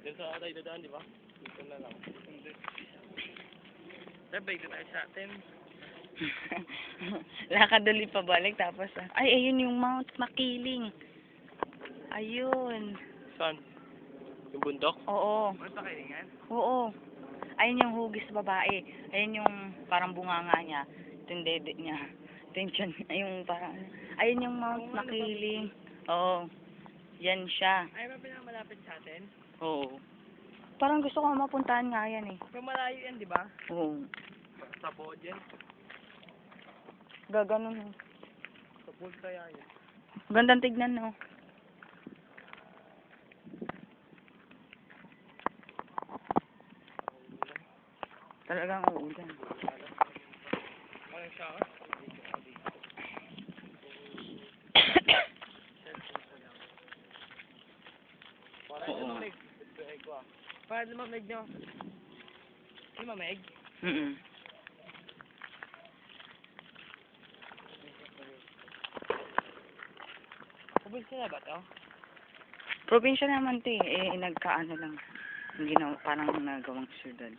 Diyan sa tayo dadaan, di ba? Dito na lang. Hindi. Sabay, dito tayo sa atin. Lakad ulit pabalik tapos ay ayun yung Mount Makiling. Ayun. Saan? Yung bundok? Oo. Ano sa kailangan? Oo. Ayun yung hugis babae. Ayun yung parang bunganga niya. Ito yung dede niya. Ito yung tiyan niya. Yung parang ayun yung Mount Makiling. Oo. Yan siya. Ay, ba pinakamalapit sa atin? Oo. Parang gusto ko mapuntahan nga yan eh. Pero malayo yan, di ba? Oo. Sa buod yan. Gaganon. Sa pool kaya yan. Gandang tignan, no? Talagang uulan. Ano siya? Para lumamig. Para lumamig nyo. Lumamig? Probinsya na ba ito? Probinsya naman 'to eh. Nagkaano lang. Hindi na parang nagawang syudad.